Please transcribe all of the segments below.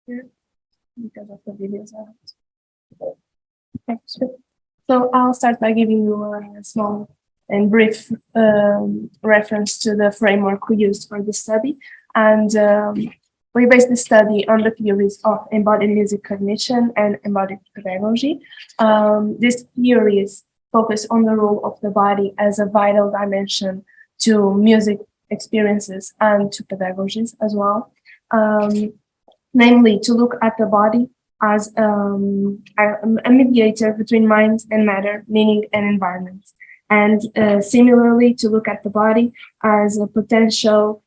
Here, because of the videos. Okay, so I'll start by giving you a small and brief reference to the framework we used for this study. And we based the study on the theories of embodied music cognition and embodied pedagogy. These theories focus on the role of the body as a vital dimension to music experiences and to pedagogies as well. Namely, to look at the body as a mediator between mind and matter, meaning and environment. And similarly, to look at the body as a potential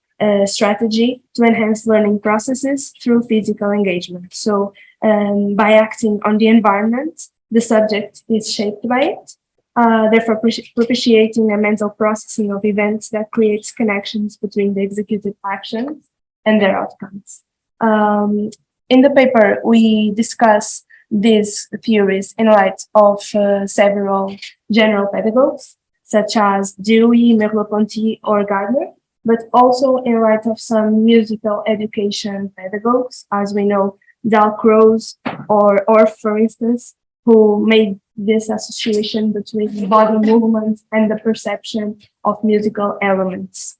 strategy to enhance learning processes through physical engagement. So by acting on the environment, the subject is shaped by it, therefore propitiating a mental processing of events that creates connections between the executed actions and their outcomes. In the paper, we discuss these theories in light of several general pedagogues, such as Dewey, Merleau-Ponty, or Gardner, but also in light of some musical education pedagogues, as we know, Dalcroze or Orff, for instance, who made this association between body movement and the perception of musical elements.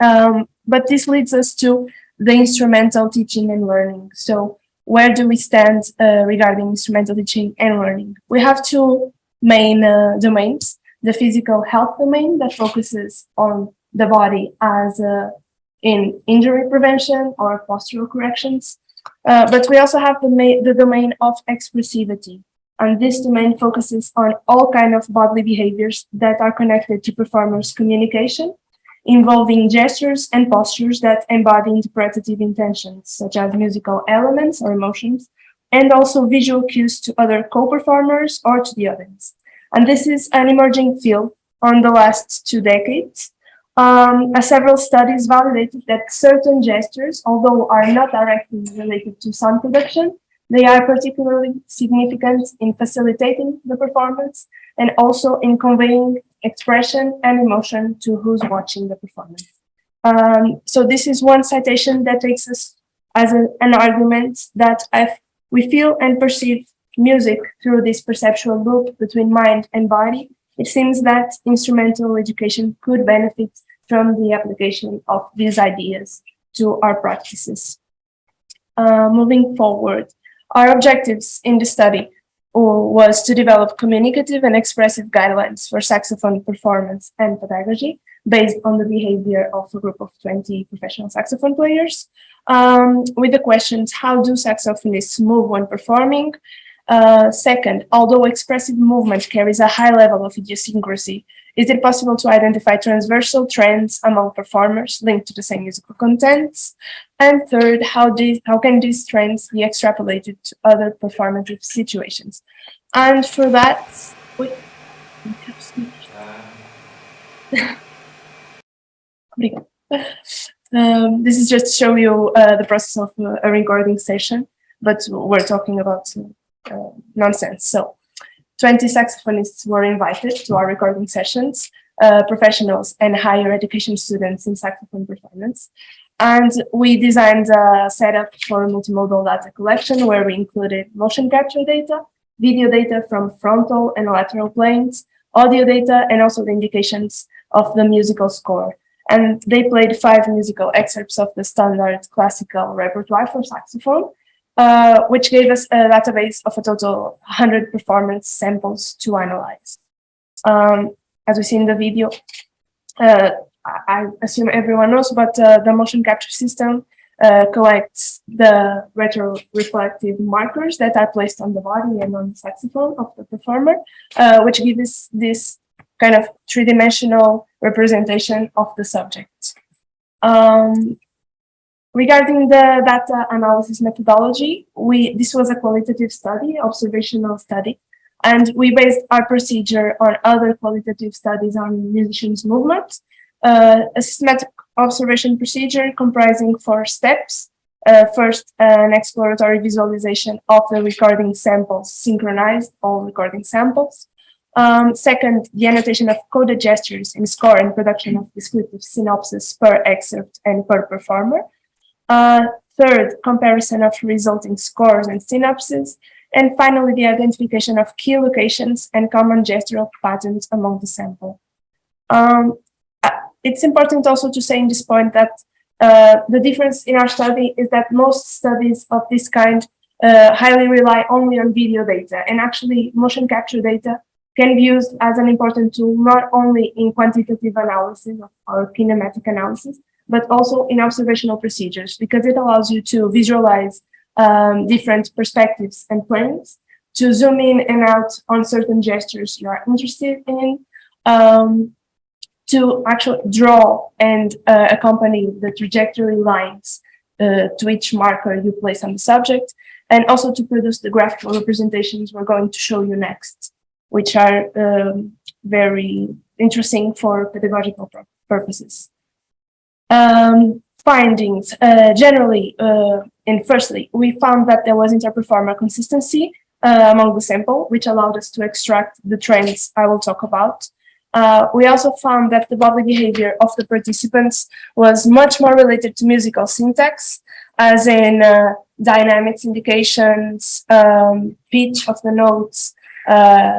But this leads us to the instrumental teaching and learning. So where do we stand regarding instrumental teaching and learning? We have two main domains: the physical health domain that focuses on the body as in injury prevention or postural corrections. But we also have the domain of expressivity. And this domain focuses on all kinds of bodily behaviors that are connected to performers' communication, involving gestures and postures that embody interpretative intentions, such as musical elements or emotions, and also visual cues to other co-performers or to the audience. And this is an emerging field on the last 2 decades. Several studies validated that certain gestures, although are not directly related to sound production, they are particularly significant in facilitating the performance and also in conveying expression and emotion to who's watching the performance. So this is one citation that takes us as an argument that we feel and perceive music through this perceptual loop between mind and body. It seems that instrumental education could benefit from the application of these ideas to our practices. Moving forward, our objectives in the study was to develop communicative and expressive guidelines for saxophone performance and pedagogy based on the behavior of a group of 20 professional saxophone players, with the questions: how do saxophonists move when performing? Second, although expressive movement carries a high level of idiosyncrasy, is it possible to identify transversal trends among performers linked to the same musical contents? And third, how can these trends be extrapolated to other performative situations? And for that, this is just to show you the process of a recording session, but we're talking about nonsense. So 20 saxophonists were invited to our recording sessions, professionals and higher education students in saxophone performance. And we designed a setup for multimodal data collection where we included motion capture data, video data from frontal and lateral planes, audio data, and also the indications of the musical score. And they played 5 musical excerpts of the standard classical repertoire for saxophone, which gave us a database of a total 100 performance samples to analyze. As we see in the video, I assume everyone knows, but the motion capture system collects the retroreflective markers that are placed on the body and on the saxophone of the performer, which gives this kind of 3-dimensional representation of the subject. Regarding the data analysis methodology, this was a qualitative study, observational study, and we based our procedure on other qualitative studies on musicians' movement, a systematic observation procedure comprising 4 steps. First, an exploratory visualization of the recording samples, synchronized all recording samples. Second, the annotation of coded gestures in score and production of descriptive synopsis per excerpt and per performer. Third, comparison of resulting scores and synopses. And finally, the identification of key locations and common gestural patterns among the sample. It's important also to say in this point that the difference in our study is that most studies of this kind highly rely only on video data, and actually motion capture data can be used as an important tool not only in quantitative analysis or kinematic analysis, but also in observational procedures, because it allows you to visualize different perspectives and planes, to zoom in and out on certain gestures you are interested in, to actually draw and accompany the trajectory lines to each marker you place on the subject, and also to produce the graphical representations we're going to show you next, which are very interesting for pedagogical purposes. Findings, generally, and firstly, we found that there was inter-performer consistency among the sample, which allowed us to extract the trends I will talk about. We also found that the bodily behavior of the participants was much more related to musical syntax, as in dynamics indications, pitch of the notes,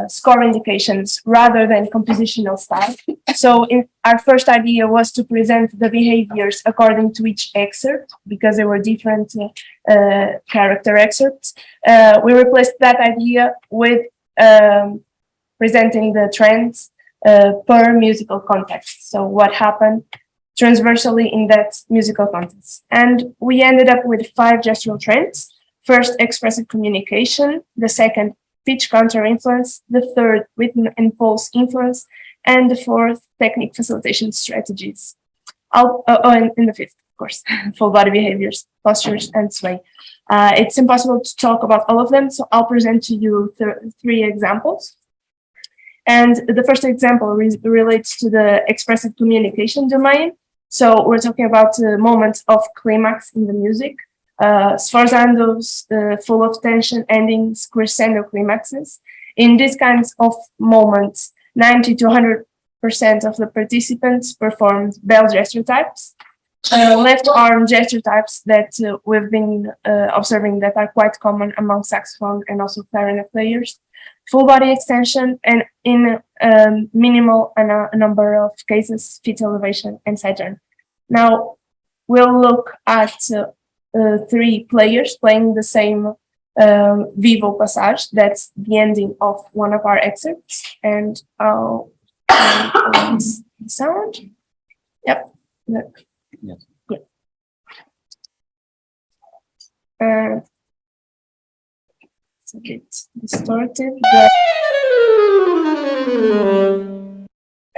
score indications, rather than compositional style. So our first idea was to present the behaviors according to each excerpt, because there were different character excerpts. We replaced that idea with presenting the trends per musical context. So what happened transversally in that musical context. And we ended up with 5 gestural trends. First, expressive communication. The second, pitch counter influence. The third, rhythm and pulse influence. And the fourth, technique facilitation strategies. And the fifth, of course, full body behaviors, postures, and sway. It's impossible to talk about all of them, so I'll present to you 3 examples. And the first example relates to the expressive communication domain. So we're talking about moments of climax in the music, sforzandos, full of tension, endings, crescendo climaxes. In these kinds of moments, 90 to 100% of the participants performed bell gesture types, left arm gesture types that we've been observing that are quite common among saxophone and also clarinet players, full body extension, and in minimal a number of cases, feet elevation and side turn. Now, we'll look at 3 players playing the same vivo passage. That's the ending of one of our excerpts, and I'll the sound. Yep. Yes. Yeah. It's a bit distorted, but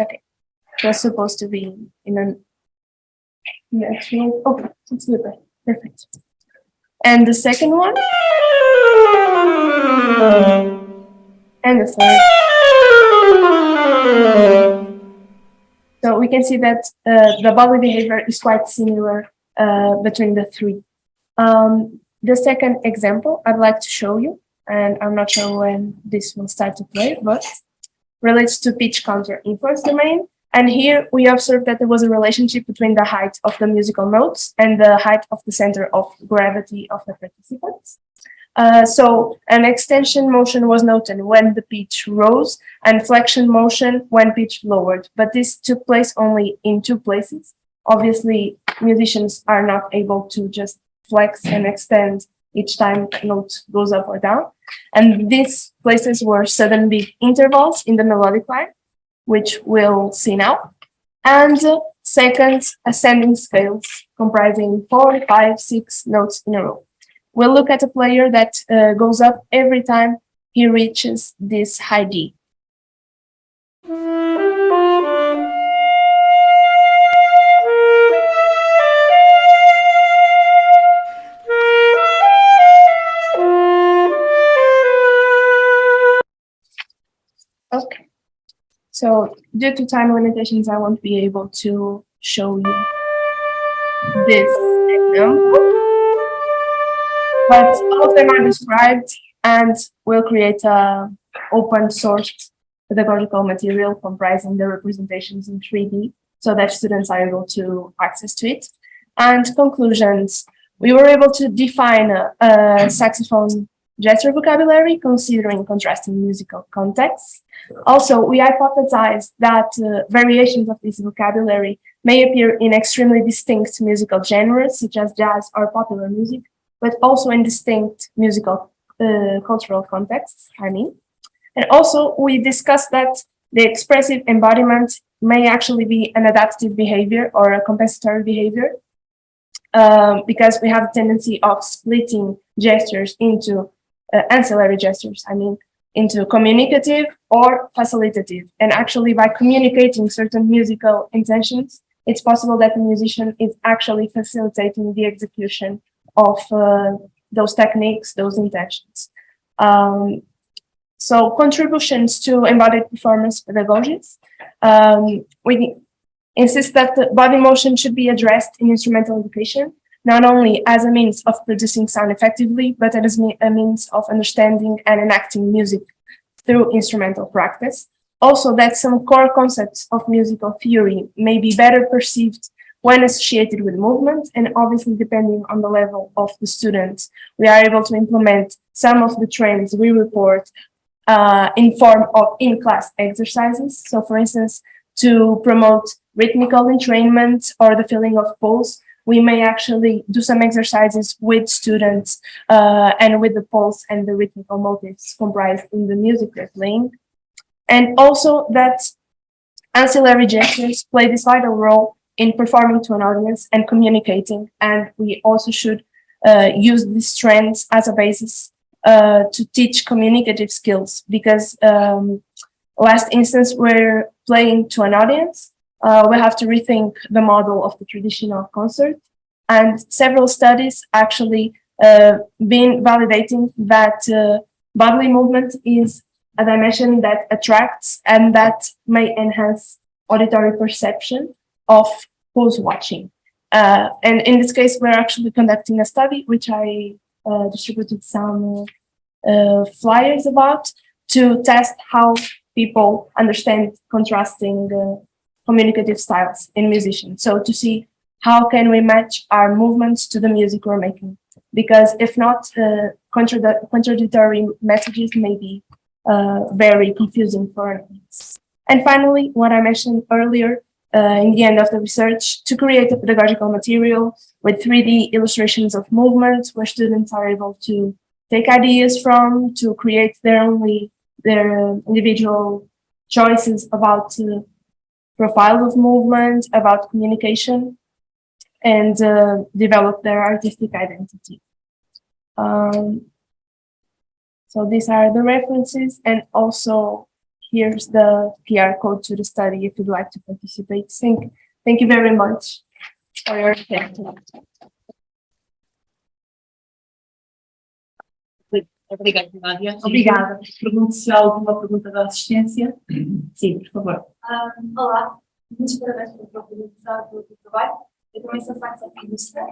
okay. It was supposed to be in an natural. Okay, it's good. Perfect. And the second one, and the third. So we can see that the bodily behavior is quite similar between the 3. The second example I'd like to show you, and I'm not sure when this will start to play, but relates to pitch counter influence domain. And here we observed that there was a relationship between the height of the musical notes and the height of the center of gravity of the participants. So an extension motion was noted when the pitch rose, and flexion motion when pitch lowered, but this took place only in 2 places. Obviously, musicians are not able to just flex and extend each time a note goes up or down. And these places were sudden big intervals in the melodic line, which we'll see now. And second, ascending scales comprising 4, 5, 6 notes in a row. We'll look at a player that goes up every time he reaches this high D. Okay. So due to time limitations, I won't be able to show you this example. But all of them are described, and we'll create a open source pedagogical material comprising the representations in 3D so that students are able to access to it. And conclusions, we were able to define a saxophone gesture vocabulary considering contrasting musical contexts. Also, we hypothesized that variations of this vocabulary may appear in extremely distinct musical genres, such as jazz or popular music, but also in distinct musical cultural contexts, And also, we discussed that the expressive embodiment may actually be an adaptive behavior or a compensatory behavior, because we have a tendency of splitting gestures into ancillary gestures, into communicative or facilitative. And actually, by communicating certain musical intentions, it's possible that the musician is actually facilitating the execution of those techniques, those intentions. So contributions to embodied performance pedagogies. We insist that the body motion should be addressed in instrumental education, not only as a means of producing sound effectively, but as a means of understanding and enacting music through instrumental practice. Also, that some core concepts of musical theory may be better perceived when associated with movement, and obviously depending on the level of the students, we are able to implement some of the trends we report in form of in-class exercises. So for instance, to promote rhythmical entrainment or the feeling of pulse, we may actually do some exercises with students and with the pulse and the rhythmical motifs comprised in the music they're playing. And also that ancillary gestures play this vital role in performing to an audience and communicating. And we also should use these trends as a basis to teach communicative skills, because last instance, we're playing to an audience. We have to rethink the model of the traditional concert. And several studies actually been validating that bodily movement is a dimension that attracts and that may enhance auditory perception of who's watching. And in this case, we're actually conducting a study, which I distributed some flyers about, to test how people understand contrasting communicative styles in musicians. So to see how can we match our movements to the music we're making, because if not, contradictory messages may be very confusing for an audience. And finally, what I mentioned earlier, in the end of the research, to create a pedagogical material with 3D illustrations of movement, where students are able to take ideas from, to create their individual choices about profiles of movement, about communication, and develop their artistic identity. So these are the references, and also here's the QR code to the study if you'd like to participate. Thank you very much for your attention. Obrigada, Nádia. Obrigada. Pergunto se há alguma pergunta da assistência. Sim, por favor. Olá, muitos parabéns pela oportunidade do trabalho. Eu também sou saxofonista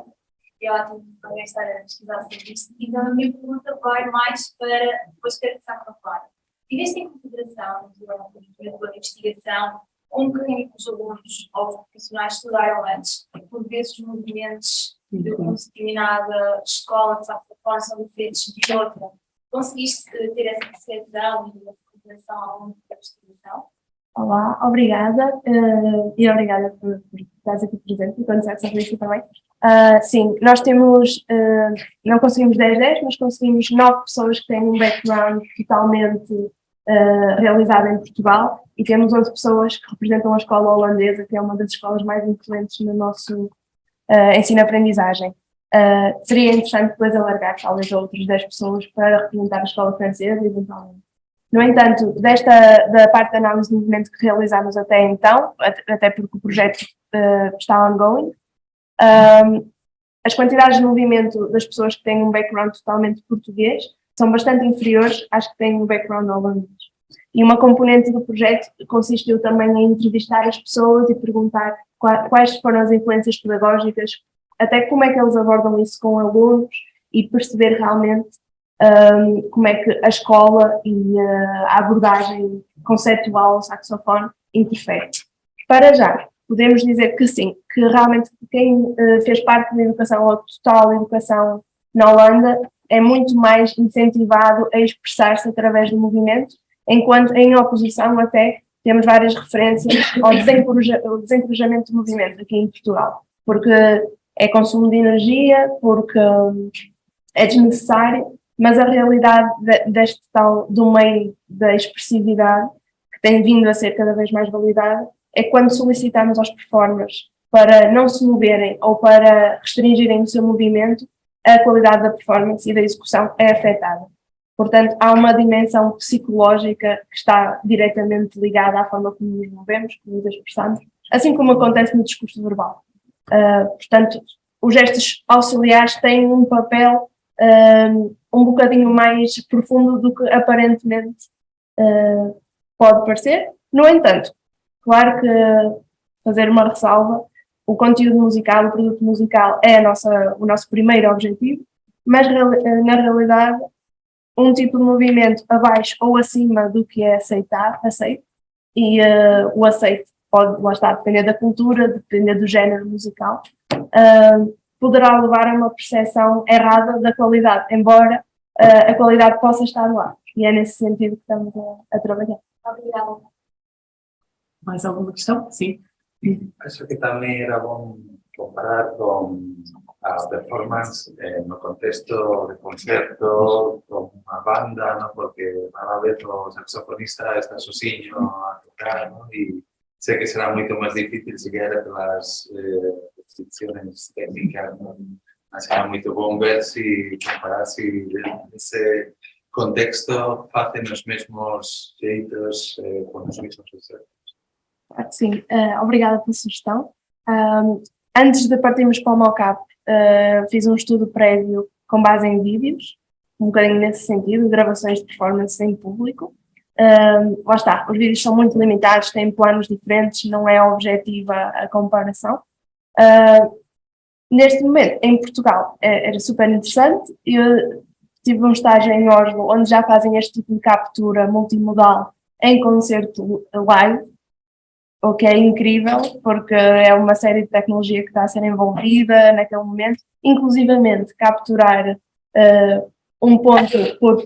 e é ótimo também estar a pesquisar sobre isto. Então, a minha pergunta vai mais para o aspecto saxofone. Tiveste em consideração, durante a tua investigação, como que os alunos ou os profissionais estudaram antes, por vezes os movimentos de uma determinada escola de saxofone são diferentes de outra? Conseguiste ter essa percepção e essa compreensão ao longo da investigação? Olá, obrigada, e obrigada por estar aqui presente, e quando saxofonista também. Sim, nós temos, não conseguimos 10-10, mas conseguimos 9 pessoas que têm um background totalmente realizado em Portugal, e temos 11 pessoas que representam a escola holandesa, que é uma das escolas mais influentes no nosso ensino-aprendizagem. Seria interessante depois alargar talvez a outras 10 pessoas para representar a escola francesa, eventualmente. No entanto, da parte de análise de movimento que realizámos até então, até porque o projeto está ongoing, as quantidades de movimento das pessoas que têm um background totalmente português são bastante inferiores às que têm um background holandês. E uma componente do projeto consistiu também em entrevistar as pessoas e perguntar quais foram as influências pedagógicas, até como é que eles abordam isso com alunos, e perceber realmente como é que a escola e a abordagem conceptual ao saxofone interfere. Para já, podemos dizer que sim, que realmente quem fez parte da educação, ou total educação na Holanda, é muito mais incentivado a expressar-se através do movimento, enquanto em oposição até temos várias referências ao desencorajamento do movimento aqui em Portugal, porque é consumo de energia, porque é desnecessário, mas a realidade deste tal do meio da expressividade, que tem vindo a ser cada vez mais validada, é quando solicitamos aos performers para não se moverem ou para restringirem o seu movimento, a qualidade da performance e da execução é afetada. Portanto, há uma dimensão psicológica que está diretamente ligada à forma como nos movemos, como nos expressamos, assim como acontece no discurso verbal. Portanto, os gestos auxiliares têm um papel um bocadinho mais profundo do que aparentemente pode parecer. No entanto, claro que fazer uma ressalva, o conteúdo musical, o produto musical é o nosso primeiro objetivo, mas na realidade um tipo de movimento abaixo ou acima do que é aceito, e o aceito pode, lá está, depender da cultura, depender do género musical, poderá levar a uma percepção errada da qualidade, embora a qualidade possa estar lá. E é nesse sentido que estamos a trabalhar. Obrigada. Mais alguma questão? Sim. Acho que também era bom comparar com a performance no contexto de concerto, com uma banda, ¿no? Porque rara vez o saxofonista está sozinho a tocar, ¿no? E sei que será muito mais difícil seguir pelas restrições técnicas, ¿no? Mas será muito bom ver se comparar se nesse contexto fazem os mesmos jeitos com os mesmos excerpts. Sim, obrigada pela sugestão. Antes de partirmos para o mockup, fiz um estudo prévio com base em vídeos, um bocadinho nesse sentido, gravações de performance em público. Lá está, os vídeos são muito limitados, têm planos diferentes, não é objetiva a comparação. Neste momento, em Portugal, era super interessante. Eu tive um estágio em Oslo, onde já fazem este tipo de captura multimodal em concerto live, o que é incrível, porque é uma série de tecnologia que está a ser envolvida naquele momento, inclusivamente capturar um ponto por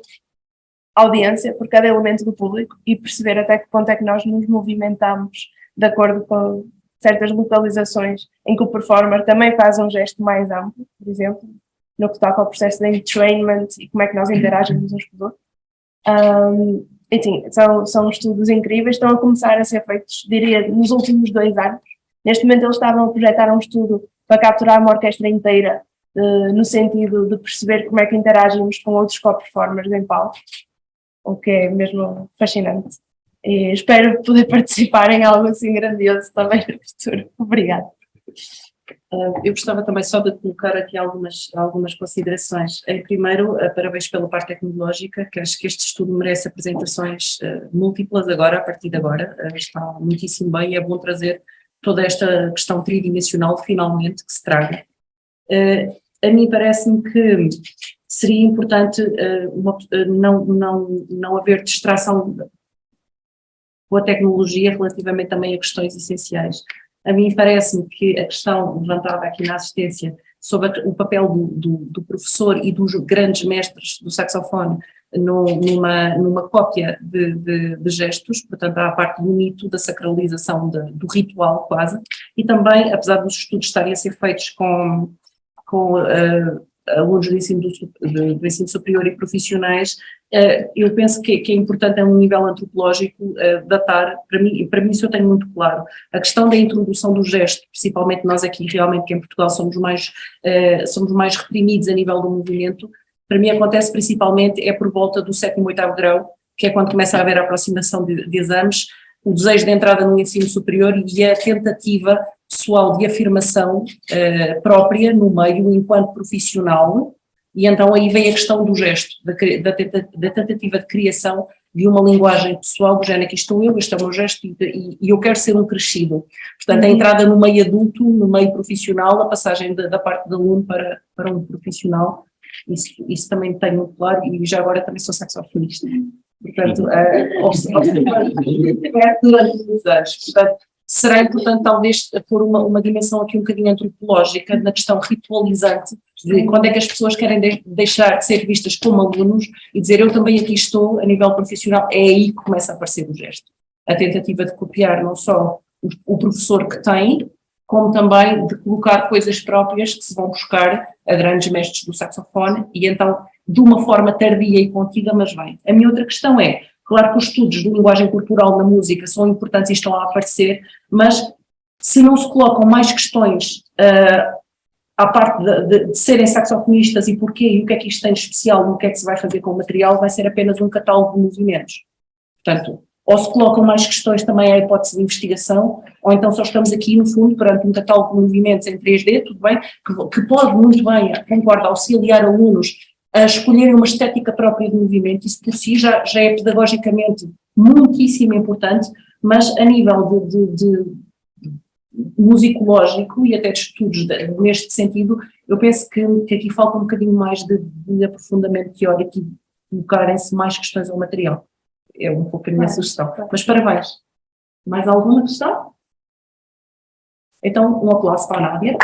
audiência, por cada elemento do público, e perceber até que ponto é que nós nos movimentamos de acordo com certas localizações em que o performer também faz um gesto mais amplo, por exemplo, no que toca ao processo de entrainment e como é que nós interagimos uns com os outros. Enfim, são estudos incríveis, estão a começar a ser feitos, diria, nos últimos 2 anos. Neste momento eles estavam a projetar um estudo para capturar uma orquestra inteira, no sentido de perceber como é que interagimos com outros co-performers em palco, o que é mesmo fascinante. E espero poder participar em algo assim grandioso também no futuro. Obrigada. Eu gostava também só de colocar aqui algumas considerações. Primeiro, parabéns pela parte tecnológica, que acho que este estudo merece apresentações múltiplas agora, a partir de agora. Está muitíssimo bem e é bom trazer toda esta questão tridimensional, finalmente, que se traga. A mim parece-me que seria importante não haver distração com a tecnologia relativamente também a questões essenciais. A mim parece-me que a questão levantada aqui na assistência sobre o papel do professor e dos grandes mestres do saxofone numa cópia de gestos, portanto há a parte do mito, da sacralização do ritual quase, e também, apesar dos estudos estarem a ser feitos com alunos do ensino superior e profissionais, eu penso que é importante a um nível antropológico datar, para mim isso eu tenho muito claro, a questão da introdução do gesto, principalmente nós aqui realmente que em Portugal somos mais reprimidos a nível do movimento, para mim acontece principalmente por volta do 7º e 8º grau, que é quando começa a haver a aproximação de exames, o desejo de entrada no ensino superior e a tentativa pessoal de afirmação própria no meio enquanto profissional, e então aí vem a questão do gesto, da tentativa de criação de uma linguagem pessoal do género que estou eu, este é o meu gesto e eu quero ser um crescido. Portanto, a entrada no meio adulto, no meio profissional, a passagem da parte do aluno para um profissional, Isso também tenho muito claro, e já agora também sou saxofonista. Portanto, durante muitos anos. Portanto, será importante talvez pôr uma dimensão aqui um bocadinho antropológica na questão ritualizante, de quando é que as pessoas querem deixar de ser vistas como alunos e dizer eu também aqui estou a nível profissional, é aí que começa a aparecer o gesto. A tentativa de copiar não só o professor que tem, como também de colocar coisas próprias que se vão buscar a grandes mestres do saxofone e então de uma forma tardia e contida, mas bem. A minha outra questão é, claro que os estudos de linguagem corporal na música são importantes e estão a aparecer, mas se não se colocam mais questões à parte de serem saxofonistas e porquê, e o que é que isto tem de especial, e o que é que se vai fazer com o material, vai ser apenas um catálogo de movimentos. Portanto, ou se colocam mais questões também à hipótese de investigação, ou então só estamos aqui, no fundo, perante um catálogo de movimentos em 3D, tudo bem, que pode muito bem, concordo, auxiliar alunos a escolherem uma estética própria de movimento, isso por si já é pedagogicamente muitíssimo importante, mas a nível de musicológico e até de estudos neste sentido, eu penso que aqui falta um bocadinho mais de aprofundamento teórico e colocarem-se mais questões ao material. É um pouco a minha sugestão. Mas parabéns. Mais alguma questão? Então, um aplauso para a Nádia.